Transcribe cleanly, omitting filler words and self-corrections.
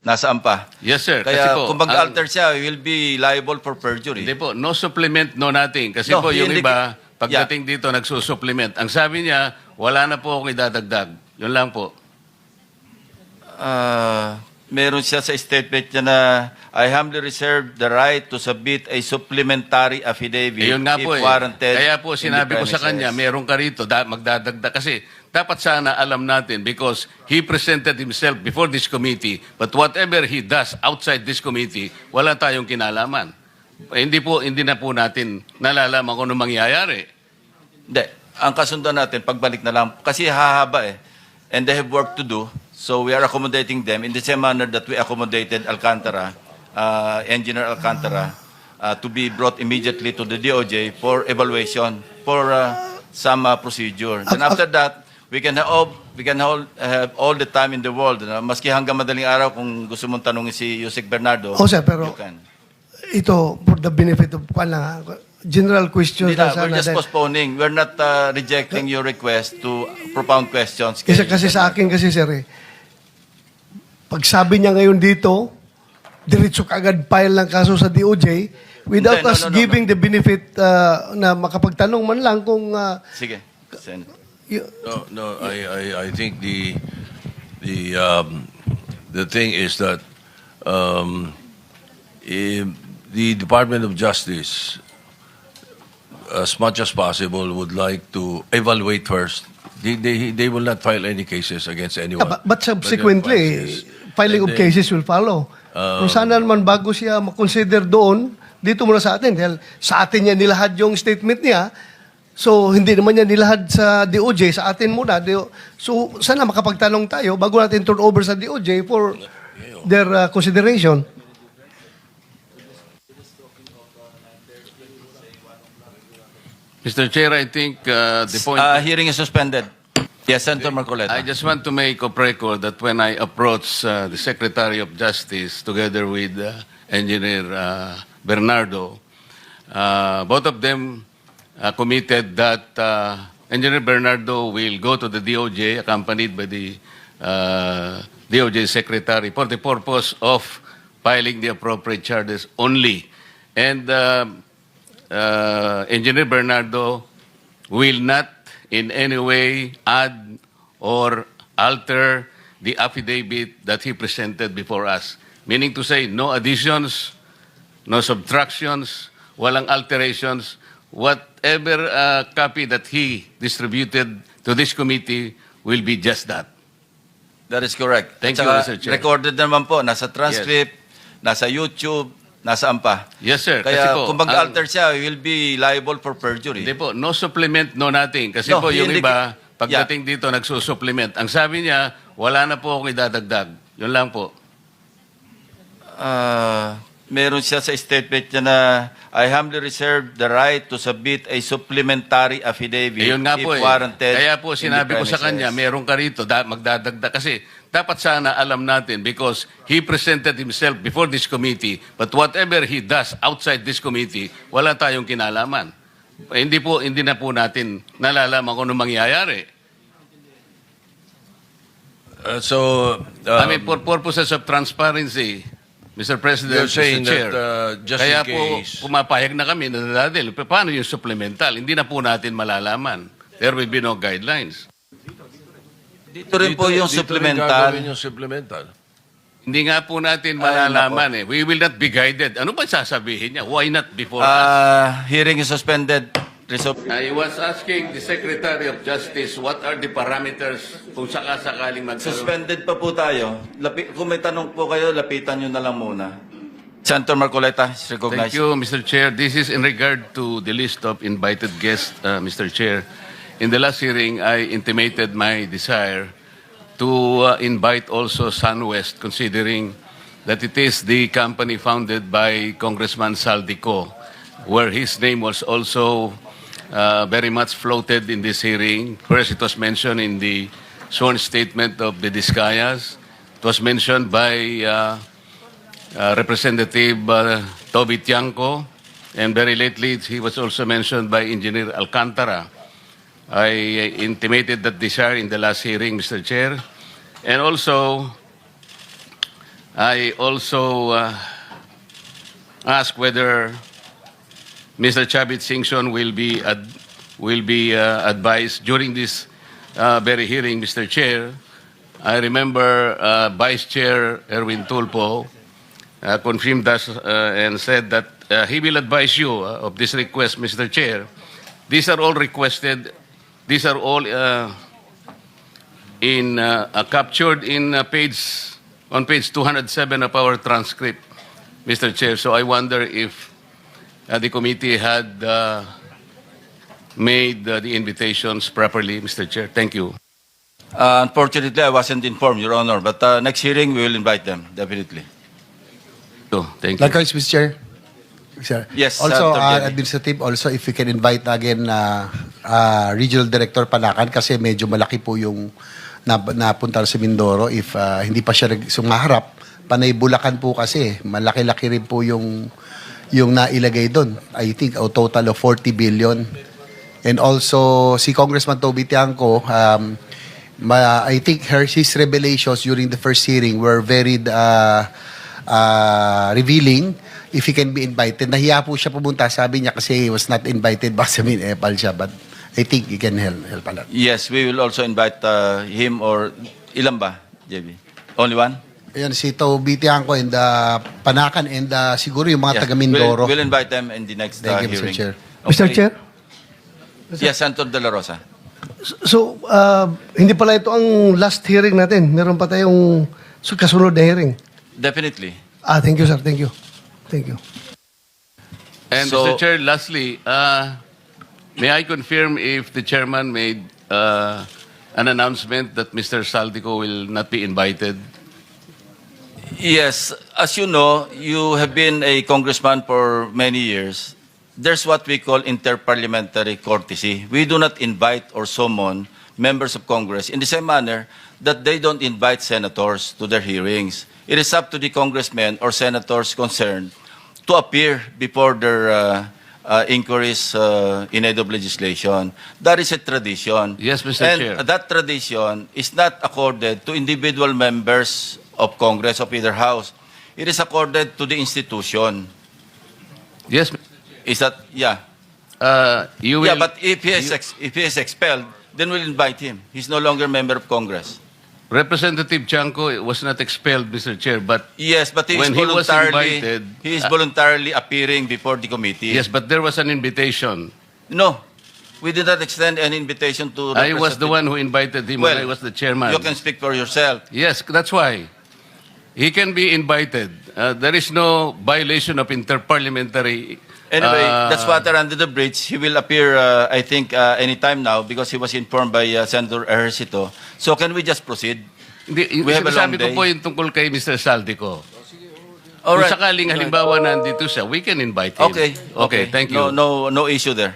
Nasaan pa? Yes, sir. Kaya Kasi po, kung mag-alter siya, he will be liable for perjury. Hindi po, no supplement, no nothing. Kasi No, po yung hindi- iba, pagdating dito, nagsusupplement. Ang sabi niya, wala na po akong idadagdag. Yun lang po. Meron siya sa statement niya na I humbly reserve the right to submit a supplementary affidavit Yun nga if po eh. warranted. Kaya po in the sinabi ko sa premises. kanya, meron ka rito, magdadagdag. Kasi dapat sana alam natin because he presented himself before this committee, but whatever he does outside this committee, wala tayong kinalaman. Hindi na po natin nalalaman kung ano mangyayari. Hindi. Ang kasundan natin, pagbalik na lang. Kasi hahaba eh. And they have work to do. So we are accommodating them in the same manner that we accommodated Alcantara, Engineer Alcantara, to be brought immediately to the DOJ for evaluation, for some procedure. Then after that, we can have all the time in the world. Maski hanggang madaling araw, kung gusto mong tanungin si Yusek Bernardo, Oh, sir, pero you can. ito, for the benefit of general questions Hindi na, na we're sana. just postponing. We're not rejecting your request to propound questions. Kasi sa akin kasi, sir, pag sabi niya ngayon dito, diretso kaagad file ng kaso sa DOJ without Hindi, no, us no, no, giving the benefit na makapagtanong man lang kung Sige. Sen. No, I think the thing is that the Department of Justice, as much as possible, would like to evaluate first. They will not file any cases against anyone. but subsequently, filing And of then, cases will follow. Kung sana naman bago siya makonsider doon, dito muna sa atin. Dahil sa atin niya nilahad yung statement niya, so hindi naman niya nilahad sa DOJ, sa atin muna. So sana makapagtanong tayo bago natin turn over sa DOJ for their consideration. Mr. Chair, I think the point... Hearing is suspended. Yes, Senator Marcoleta. I just want to make a record that when I approached the Secretary of Justice together with Engineer Bernardo, both of them committed that Engineer Bernardo will go to the DOJ accompanied by the DOJ Secretary for the purpose of filing the appropriate charges only. And Engineer Bernardo will not in any way add or alter the affidavit that he presented before us. Meaning to say, no additions, no subtractions, walang alterations. Whatever copy that he distributed to this committee will be just that. That is correct. Thank At you, saka, Mr. Chair. recorded naman po, nasa transcript, nasa YouTube, nasaan pa. Yes, sir. Kaya Kasi po, kung mag-alter siya, he will be liable for perjury. Hindi po, no supplement, no nothing. Kasi No, po yung hindi- iba, pagdating dito, nagsusupplement. Ang sabi niya, wala na po akong idadagdag. Yun lang po. Meron siya sa statement niya na I humbly reserve the right to submit a supplementary affidavit Yun nga if po eh. warranted. Kaya po in the sinabi ko sa premises. kanya, meron ka rito, magdadagdag. Kasi dapat sana alam natin because he presented himself before this committee, but whatever he does outside this committee, wala tayong kinalaman. Hindi na po natin nalalaman kung ano mangyayari. I mean, for purposes of transparency, Mr. President, You're saying Mr. Chair, that, just kaya in po case- pumapayag na kami na nadadil. Paano yung supplemental? Hindi na po natin malalaman. There will be no guidelines. Dito rin po yung dito rin supplemental. gagawin yung supplemental. Hindi nga po natin Ay, malalaman eh. We will not be guided. Ano ba sasabihin niya? Why not before us? Hearing is suspended. I was asking the Secretary of Justice what are the parameters kung sakasakaling magkaroon. Suspended pa po tayo. Kung may tanong po kayo, lapitan nyo na lang muna. Senator Marcoleta is recognized. Thank you, Mr. Chair. This is in regard to the list of invited guests, Mr. Chair. In the last hearing, I intimated my desire to invite also SunWest, considering that it is the company founded by Congressman Saldico, where his name was also very much floated in this hearing. First, it was mentioned in the sworn statement of the Discayas. It was mentioned by Representative Toby Tiangco, and very lately he was also mentioned by Engineer Alcantara. I intimated that desire in the last hearing, Mr. Chair. And also, I also ask whether Mr. Chavit Singson will be advised during this very hearing, Mr. Chair. I remember Vice Chair Erwin Tulpo confirmed us and said that he will advise you of this request, Mr. Chair. These are all requested. These are all captured on page 207 of our transcript, Mr. Chair. So I wonder if the committee had made the invitations properly, Mr. Chair. Thank you. Unfortunately, I wasn't informed, Your Honor. But next hearing, we will invite them, definitely. So, thank you. Likewise, Mr. Chair. Sir. Yes, Also, Dr. Jenny. administrative, also if we can invite again Regional Director Panakan kasi medyo malaki po yung napunta sa Mindoro. If hindi pa siya sumaharap, Panay Bulacan po kasi, malaki-laki rin po yung nailagay doon. I think a total of 40 billion. And also, si Congressman Toby Tiangco, I think his revelations during the first hearing were very revealing. If he can be invited, nahiya po siya pumunta. Sabi niya kasi he was not invited. Baka sabihin, epal siya. But I think he can help a lot. Yes, we will also invite him or ilan ba, JB? Only one? Ayan, si Toby Tiangco and Panakan and siguro yung mga Yeah, taga Mindoro. We'll invite them in the next Thank you, Mr. hearing. Chair. Mr. Okay. Chair? Yes, Senator De La Rosa. So, hindi pala ito ang last hearing natin. Meron pa tayong kasunod na hearing. Definitely. Thank you, sir. Thank you. Thank you. And So- Mr. Chair, lastly, may I confirm if the chairman made an announcement that Mr. Saldico will not be invited? Yes, as you know, you have been a congressman for many years. There's what we call interparliamentary courtesy. We do not invite or summon members of Congress in the same manner that they don't invite senators to their hearings. It is up to the congressmen or senators concerned to appear before their inquiries in aid of legislation. That is a tradition. Yes, Mr. And Chair. that tradition is not accorded to individual members of Congress of either house. It is accorded to the institution. Yes, Is that, yeah. you will. Yeah, but if he is expelled, then we'll invite him. He's no longer member of Congress. Representative Chanco was not expelled, Mr. Chair, but Yes, but he is When he was voluntarily, invited, he is voluntarily appearing before the committee. yes, but there was an invitation. No, we did not extend any invitation to I was the Representative- one who invited him when I was the chairman. You can speak for yourself. Yes, that's why. He can be invited. There is no violation of interparliamentary. Anyway, that's water under the bridge. He will appear, I think, anytime now because he was informed by Senator Ejercito. So can we just proceed? Hindi, We have a long sinasabi ko day. po yung tungkol kay Mr. Saldico. All Kung right. sakaling halimbawa nandito siya, we can invite him. Okay. Okay, thank you. No issue there.